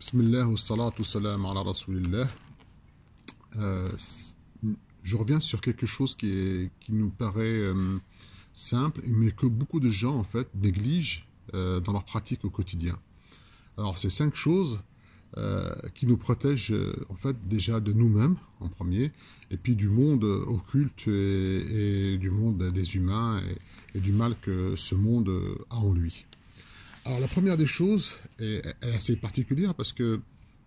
Bismillah wa salatu salam ala rasulillah. Euh, je reviens sur quelque chose qui nous paraît simple, mais que beaucoup de gens en fait négligent dans leur pratique au quotidien. Alors, c'est 5 choses qui nous protègent en fait déjà de nous-mêmes en premier, et puis du monde occulte et du monde des humains et du mal que ce monde a en lui. Alors la première des choses est assez particulière parce que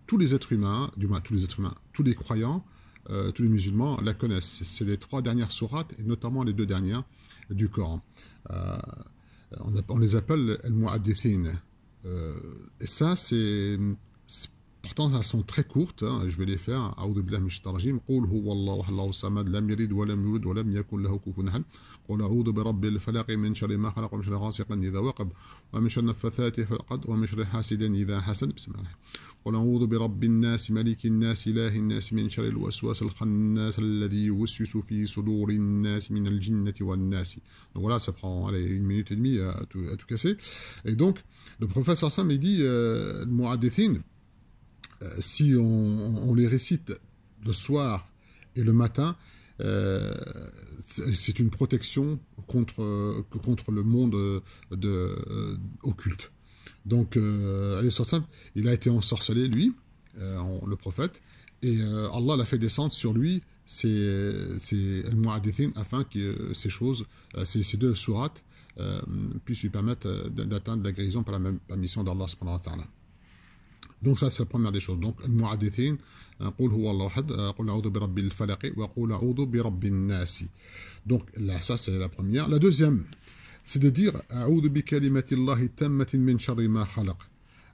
tous les êtres humains, du moins tous les êtres humains, tous les croyants, tous les musulmans la connaissent. C'est les 3 dernières sourates et notamment les 2 dernières du Coran. On les appelle al-mu'addithin. Et ça, pourtant, elles sont très courtes, hein, je vais les faire. A'udhu billahi minash shaitanir rajim. Qul huwallahu ahad samad lam yalid wa lam yulad wa lam yakul lahu kufuwan ahad. Qul a'udhu birabbil falaq min sharri ma khalaq wa min sharri ghasiqin idha waqab wa min sharri naffathati fil 'uqad wa min sharri hasidin idha hasad. Bismillah. Qul a'udhu birabbin nas malikin nas ilahin nas min sharri al-waswasil khannas alladhi yuwaswisu fi sudurin nas min al-jinnati wan nas. Donc voilà, ça prend 1 minute et demie à tout casser. Et donc, le prophète sallallahu alayhi wa sallam, il dit al-mu'addithin, si on les récite le soir et le matin, c'est une protection contre le monde occulte. Donc, il a été ensorcelé, lui, le prophète, et Allah l'a fait descendre sur lui, c'est al-mu'addithin, afin que ces choses, ces 2 sourates, puissent lui permettre d'atteindre la guérison par la même permission d'Allah subhanahu wa ta'ala. Donc ça, c'est la première des choses. Donc, al-mu'addithin, qul huwa Allahu ahad, qul a'udhu bi rabbil falaq wa qul a'udhu bi rabbin nas. Donc là, ça c'est la première. La deuxième, c'est de dire a'udhu bi kalimatillahi tammatin min sharri ma khalaq.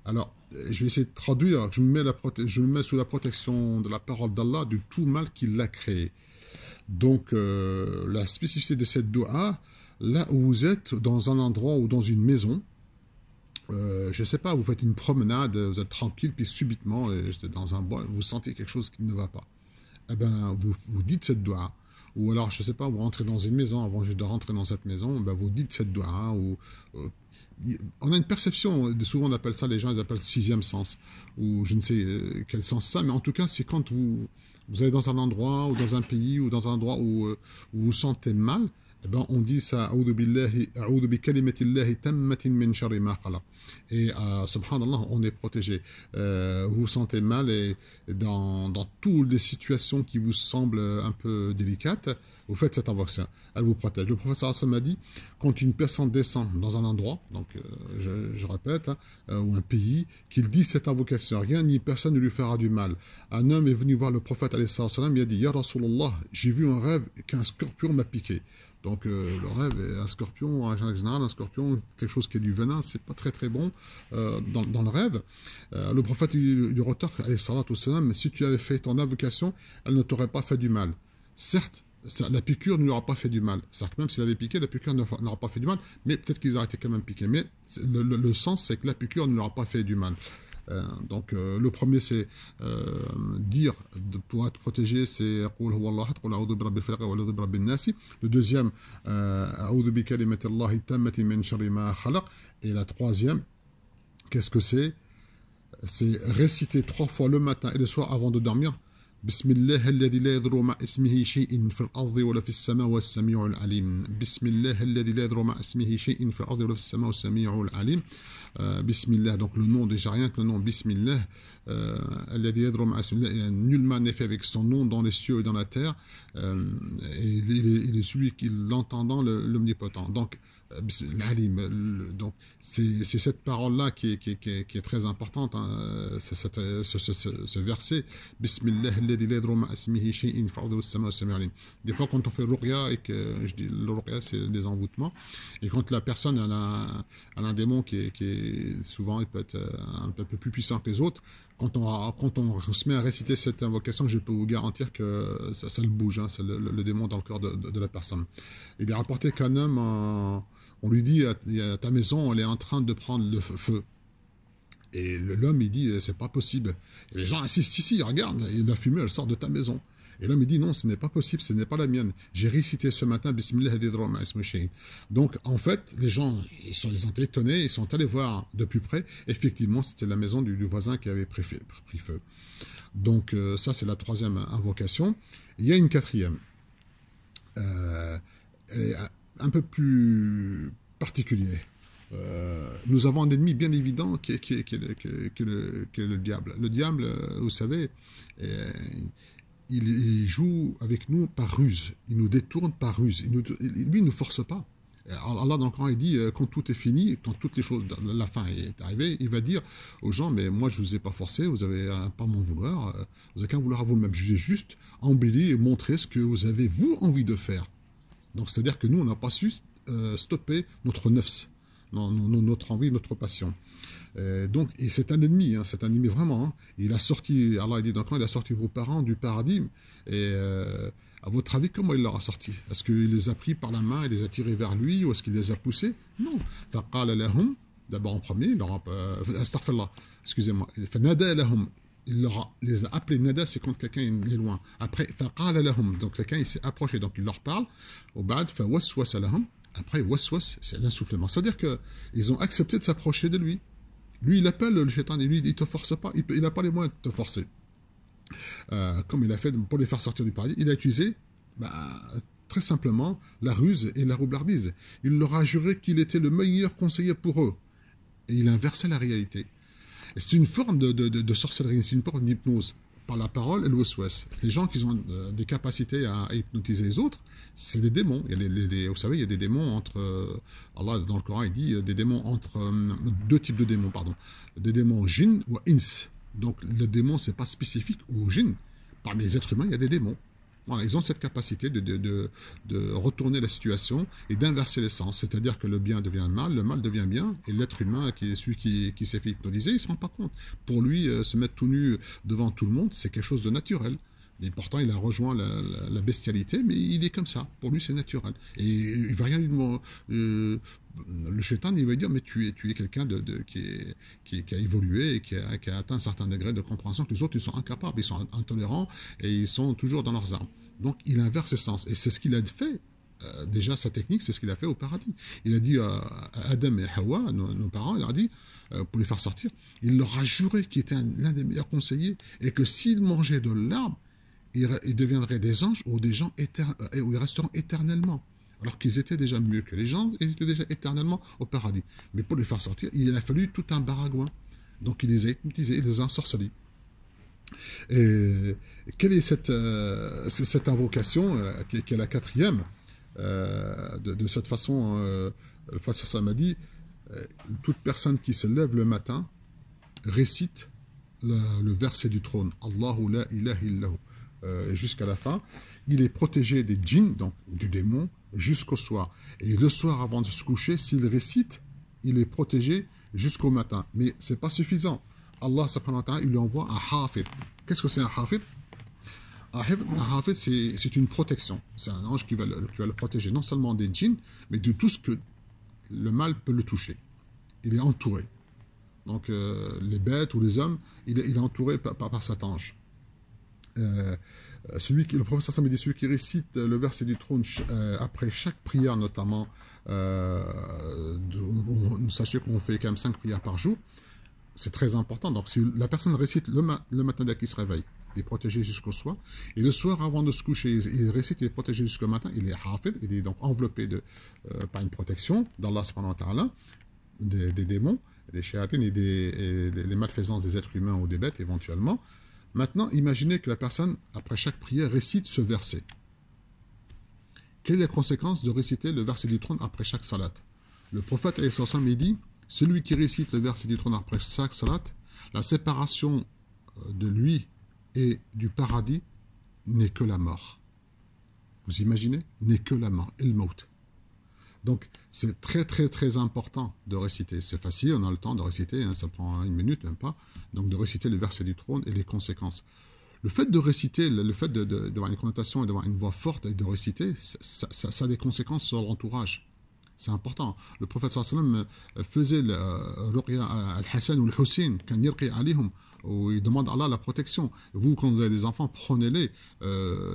Alors, je vais essayer de traduire. Je me mets sous la protection de la parole d'Allah du tout mal qu'il a créé. Donc, la spécificité de cette dua, là où vous êtes dans un endroit ou dans une maison, je ne sais pas, vous faites une promenade, vous êtes tranquille, puis subitement, dans un bois, vous sentez quelque chose qui ne va pas. Eh bien, vous dites cette dua. Ou alors, je ne sais pas, vous rentrez dans une maison, avant juste de rentrer dans cette maison, ben vous dites cette dua. On a une perception, souvent on appelle ça, les gens ils appellent 6e sens, ou je ne sais quel sens ça, mais en tout cas, c'est quand vous allez dans un endroit, ou dans un pays, ou dans un endroit où vous vous sentez mal, eh ben, on dit ça, a'udhu bi kalimatillahi tammatin min sharri ma khalaq. Et subhanallah, on est protégé. Vous vous sentez mal et dans toutes les situations qui vous semblent un peu délicates, vous faites cette invocation. Elle vous protège. Le prophète sallallahu alayhi wa sallam a dit, quand une personne descend dans un endroit, donc je répète, ou un pays, qu'il dit cette invocation, rien ni personne ne lui fera du mal. Un homme est venu voir le prophète alayhi sallam, il a dit, Ya Rasulallah, j'ai vu un rêve qu'un scorpion m'a piqué. Donc le rêve, un scorpion, en général, un scorpion, quelque chose qui est du venin, c'est pas très très bon dans le rêve. Le prophète lui retorque, alayhi salatu wassalam, mais si tu avais fait ton invocation, elle ne t'aurait pas fait du mal. Certes, la piqûre ne lui aura pas fait du mal. C'est-à-dire que même s'il avait piqué, la piqûre n'aura pas fait du mal, mais peut-être qu'ils auraient été quand même piqués. Mais le sens, c'est que la piqûre ne lui aura pas fait du mal. Donc le premier c'est dire pour être protégé, c'est qul huwallahu ahad, qul a'udhu bi rabbil falaq wa a'udhu bi rabbin nas. Le deuxième a'udhu bi kalimatillahi tammatin min sharri ma khalaq. Et la troisième, qu'est-ce que c'est réciter 3 fois le matin et le soir avant de dormir. Bismillah alladhi la yadurru ma ismihi shay'un fil ardi wa la fis samaa'i was sami'ul alim. Bismillah alladhi la yadurru ma ismihi shay'un fil ardi wa la fis samaa'i was sami'ul alim. Bismillah, donc le nom, déjà rien que le nom Bismillah, alladhi yadurru ma ismihi, nullement n'est fait avec son nom dans les cieux et dans la terre, et il est celui qui l'entendant, l'omnipotent. Donc donc c'est cette parole-là qui est très importante, hein, ce verset. Bismillah alladhi la yadurru ma ismihi shay'un fil ardi was samaa'i was sami'ul alim. Des fois quand on fait ruqya, et que je dis le ruqya c'est des envoûtements, et quand la personne elle a un démon qui est souvent, il peut être un peu plus puissant que les autres, quand on se met à réciter cette invocation, je peux vous garantir que ça le bouge, hein, c'est le démon dans le cœur de la personne. Il est rapporté qu'un homme, on lui dit, ta maison, elle est en train de prendre le feu. Et l'homme, il dit, c'est pas possible. Et les gens insistent, si, regarde, et la fumée, elle sort de ta maison. Et l'homme il dit non, ce n'est pas possible, ce n'est pas la mienne. J'ai récité ce matin Bismillah Donc en fait, les gens ils ont été étonnés, ils sont allés voir de plus près. Effectivement, c'était la maison du voisin qui avait pris feu. Donc ça c'est la troisième invocation. Il y a une quatrième, elle est un peu plus particulière. Nous avons un ennemi bien évident qui est le diable. Le diable, vous savez, il joue avec nous par ruse. Il nous détourne par ruse. Lui, il ne nous force pas. Allah, dans le Coran, il dit quand tout est fini, quand toutes les choses, la fin est arrivée, il va dire aux gens mais moi, je ne vous ai pas forcé, vous n'avez pas m'en vouloir, vous n'avez qu'à vouloir à vous-même. Je vous ai juste embelli et montré ce que vous avez, vous, envie de faire. Donc, c'est-à-dire que nous, on n'a pas su stopper notre nefs, notre envie, notre passion. Donc, et c'est un ennemi, hein, c'est un ennemi vraiment. Hein. Il a sorti, Allah dit dans le Coran, il a sorti vos parents du paradis. Et à votre avis, comment il leur a sorti? Est-ce qu'il les a pris par la main et les a tirés vers lui, ou est-ce qu'il les a poussés? Non. Faqala lahum, d'abord en premier, il leur a, astaghfirullah, excusez-moi. Fanada lahum, il les a appelés. Nada, c'est quand quelqu'un est loin. Après, faqala lahum, donc quelqu'un il s'est approché, donc il leur parle. Au ba'd, fawaswasa lahum. Après, waswas, c'est l'insoufflement. C'est-à-dire qu'ils ont accepté de s'approcher de lui. Lui, il appelle le shaitan et lui, il ne te force pas. Il n'a pas les moyens de te forcer. Comme il a fait pour les faire sortir du paradis, il a utilisé très simplement la ruse et la roublardise. Il leur a juré qu'il était le meilleur conseiller pour eux. Et il a inversé la réalité. Et c'est une forme de sorcellerie, c'est une forme d'hypnose. Par la parole et le waswas. Les gens qui ont des capacités à hypnotiser les autres, c'est des démons. Il y a vous savez, il y a des démons entre... Allah, dans le Coran, il dit des démons entre... deux types de démons, pardon. Des démons jinn ou ins. Donc, le démon, ce n'est pas spécifique aux jinn. Parmi les êtres humains, il y a des démons. Voilà, ils ont cette capacité de retourner la situation et d'inverser les sens. C'est-à-dire que le bien devient le mal devient bien, et l'être humain, qui est celui qui s'est fait hypnotiser, il ne se rend pas compte. Pour lui, se mettre tout nu devant tout le monde, c'est quelque chose de naturel. Et pourtant, il a rejoint la bestialité, mais il est comme ça. Pour lui, c'est naturel. Et il ne va rien lui demander. Le shaitan, il va dire, mais tu es quelqu'un qui a évolué et qui a atteint un certain degré de compréhension que les autres, ils sont incapables, ils sont intolérants et ils sont toujours dans leurs armes. Donc, il inverse ses sens. Et c'est ce qu'il a fait. Déjà, sa technique, c'est ce qu'il a fait au paradis. Il a dit à Adam et Hawa, nos parents, il leur a dit, pour les faire sortir, il leur a juré qu'il était l'un des meilleurs conseillers et que s'ils mangeaient de l'arbre, ils deviendraient des anges ou des gens où ils resteront éternellement. Alors qu'ils étaient déjà mieux que les gens, ils étaient déjà éternellement au paradis. Mais pour les faire sortir, il a fallu tout un baragouin. Donc il les a hypnotisés, il les a ensorcelés. Et quelle est cette invocation, qui est la quatrième? De cette façon, le prophète m'a dit, toute personne qui se lève le matin récite le verset du trône, Allahu la ilaha illahu. Jusqu'à la fin, il est protégé des djinns, donc du démon, jusqu'au soir. Et le soir, avant de se coucher, s'il récite, il est protégé jusqu'au matin. Mais ce n'est pas suffisant. Allah, subhanahu wa ta'ala, il lui envoie un hafid. Qu'est-ce que c'est un hafid? Un hafid, c'est une protection. C'est un ange qui va le protéger, non seulement des djinns, mais de tout ce que le mal peut le toucher. Il est entouré. Donc, les bêtes ou les hommes, il est entouré par cet ange. Le professeur me dit celui qui récite le verset du trône après chaque prière, notamment, sachez qu'on fait quand même 5 prières par jour, c'est très important. Donc si la personne récite le matin dès qu'il se réveille, il est protégé jusqu'au soir, et le soir avant de se coucher, il récite, il est protégé jusqu'au matin, il est hafid, il est donc enveloppé par une protection d'Allah subhanahu wa ta'ala, des démons, des shayatines et les malfaisances des êtres humains ou des bêtes éventuellement. Maintenant, imaginez que la personne, après chaque prière, récite ce verset. Quelle est la conséquence de réciter le verset du trône après chaque salat? Le prophète il dit, celui qui récite le verset du trône après chaque salat, la séparation de lui et du paradis n'est que la mort. Vous imaginez? N'est que la mort, el maut. Donc, c'est très, très, très important de réciter. C'est facile, on a le temps de réciter, hein, ça prend 1 minute, même pas. Donc, de réciter le verset du trône et les conséquences. Le fait de réciter, le fait d'avoir une connotation et d'avoir une voix forte et de réciter, ça a des conséquences sur l'entourage. C'est important. Le prophète sallam faisait le ruqya al-Hassan ou al-Hussein, quand yirqi alayhum, où il demande à Allah la protection. Vous, quand vous avez des enfants, prenez-les,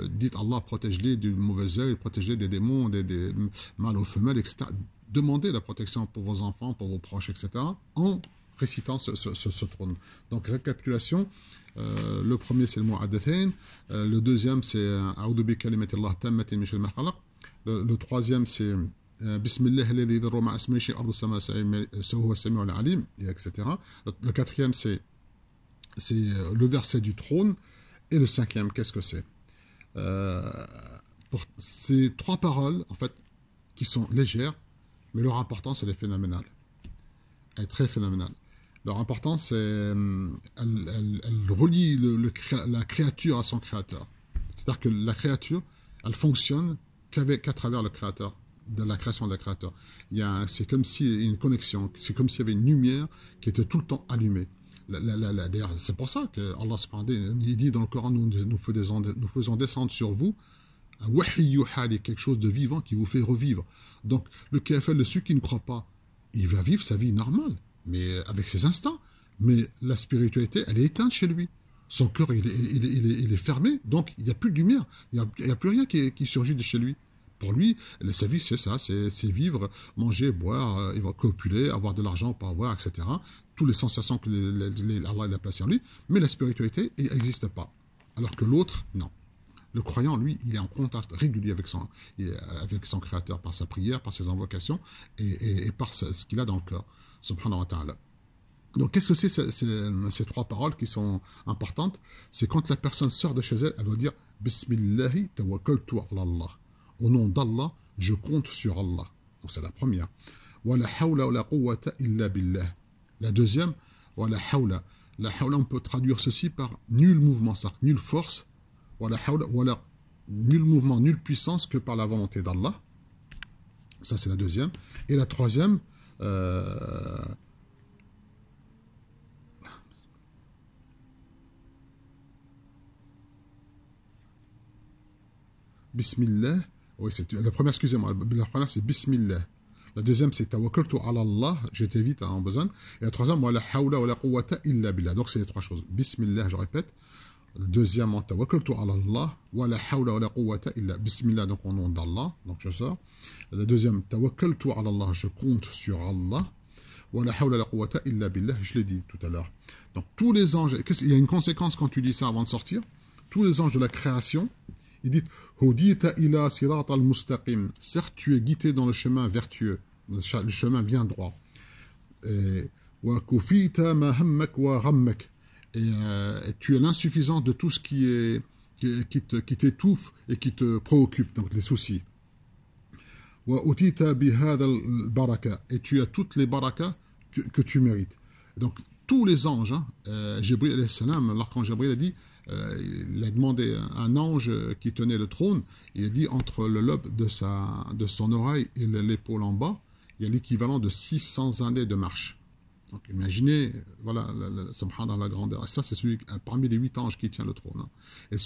dites Allah, protège-les du mauvais œil, protège-les des démons, des mâles aux femelles, etc. Demandez la protection pour vos enfants, pour vos proches, etc. en récitant ce trône. Donc, récapitulation. Le premier, c'est le mot Adathain. Le deuxième, c'est A'udhu bi kalimatillah tammatin min sharri ma khalaq. Le troisième, c'est Bismillah alladhi yadurru ma'a ismihi shay'un ardu as-samaa'i huwa as-sami'ul 'alim, et etc. Le quatrième, c'est le verset du trône. Et le cinquième, qu'est-ce que c'est pour ces trois paroles, en fait, qui sont légères, mais leur importance, elle est phénoménale. Elle est très phénoménale. Leur importance, c'est elle relie la créature à son créateur. C'est-à-dire que la créature, elle fonctionne qu'à travers le créateur, de la création de la créateur. C'est comme s'il y a une connexion, c'est comme s'il y avait une lumière qui était tout le temps allumée. D'ailleurs, c'est pour ça que Allah subhanahu wa ta'ala, il dit dans le Coran, nous faisons descendre sur vous un wahy yuhali, quelque chose de vivant qui vous fait revivre. Donc, le kafir, celui qui ne croit pas, il va vivre sa vie normale, mais avec ses instincts. Mais la spiritualité, elle est éteinte chez lui. Son cœur, il est fermé, donc il n'y a plus de lumière, il n'y a plus rien qui surgit de chez lui. Pour lui, sa vie, c'est ça, c'est vivre, manger, boire, il va copuler, avoir de l'argent, pas avoir, etc. Toutes les sensations que Allah a placées en lui, mais la spiritualité n'existe pas. Alors que l'autre, non. Le croyant, lui, il est en contact régulier avec son créateur par sa prière, par ses invocations et par ce qu'il a dans le cœur. Subhanahu wa ta'ala. Donc, qu'est-ce que c'est ces trois paroles qui sont importantes? C'est quand la personne sort de chez elle, elle doit dire Bismillahi tawakkaltu ala Allah. Au nom d'Allah, je compte sur Allah. Donc, c'est la première. Wa la hawla wa la quwwata illa billah. La deuxième, wa la hawla. La hawla, on peut traduire ceci par nul mouvement, c'est-à-dire nulle force. Wa la hawla, wa la nul mouvement, nulle puissance que par la volonté d'Allah. Ça, c'est la deuxième. Et la troisième, Bismillah. Oui, la première, excusez-moi, la première c'est Bismillah. La deuxième c'est Tawakkaltu ala Allah, j'étais vite en besoin. Et la troisième, wa la hawla wa la quwwata illa billah. Donc c'est les trois choses. Bismillah, je répète. Le deuxième, Tawakkaltu ala Allah, wa la hawla wa la quwwata illa. Bismillah, donc au nom d'Allah, donc je sors. La deuxième, Tawakkaltu ala Allah, je compte sur Allah. Wa la hawla wa la quwwata illa billah, je l'ai dit tout à l'heure. Donc tous les anges, il y a une conséquence quand tu dis ça avant de sortir. Tous les anges de la création, il dit Hudita ila sirat al-mustaqim. Certes, tu es guidé dans le chemin vertueux, le chemin bien droit. Wa kufita ma hammak wa ghammak. Et tu es l'insuffisant de tout ce qui t'étouffe et qui te préoccupe, donc les soucis. Wa utita bi hadha al-baraka. Et tu as toutes les barakas que tu mérites. Donc, tous les anges, Jibril alayhi salam, l'archange Jibril a dit, il a demandé à un ange qui tenait le trône, il a dit entre le lobe de son oreille et l'épaule en bas, il y a l'équivalent de 600 années de marche. Donc imaginez, voilà, subhanallah, la grandeur. Et ça, c'est celui parmi les 8 anges qui tient le trône. Et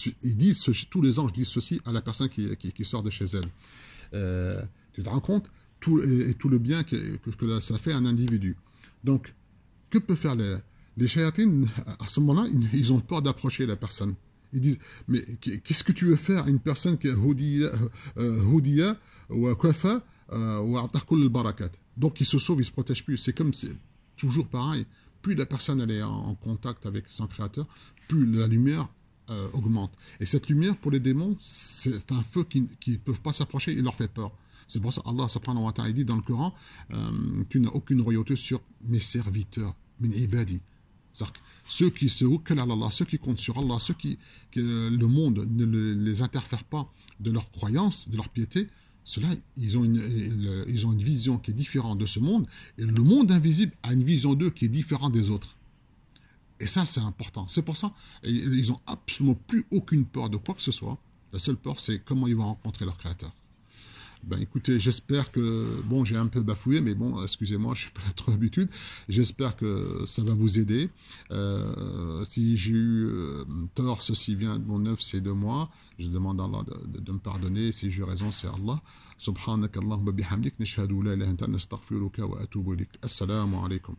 tous les anges disent ceci à la personne qui sort de chez elle. Tu te rends compte tout le bien que ça fait à un individu. Donc, que peut faire les shayatines, à ce moment-là, ils ont peur d'approcher la personne. Ils disent, mais qu'est-ce que tu veux faire à une personne qui est houdiya ou kafa ou atakul al-barakat? Donc, ils se sauvent, ils ne se protègent plus. C'est comme, c'est toujours pareil. Plus la personne elle est en contact avec son créateur, plus la lumière augmente. Et cette lumière, pour les démons, c'est un feu qui ne peuvent pas s'approcher, il leur fait peur. C'est pour ça Allah subhanahu wa ta'ala dit dans le Coran, tu n'as aucune royauté sur mes serviteurs, min ibadi. Ceux qui se wukkal ala Allah, ceux qui comptent sur Allah, que le monde ne les interfère pas de leur croyance, de leur piété, ceux-là, ils ont une vision qui est différente de ce monde, et le monde invisible a une vision d'eux qui est différente des autres. Et ça, c'est important. C'est pour ça, ils n'ont absolument plus aucune peur de quoi que ce soit. La seule peur, c'est comment ils vont rencontrer leur Créateur. Ben écoutez, j'espère que, bon, j'ai un peu bafouillé, mais bon, excusez-moi, je suis pas trop d'habitude. J'espère que ça va vous aider. Si j'ai eu tort, ceci vient de mon œuvre, c'est de moi. Je demande à Allah de me pardonner. Si j'ai raison, c'est Allah. Subhanak Allahumma bihamdik, nashhadu la ilaha illa anta, nastaghfiruka wa atubu ilayk. Assalamu alaikum.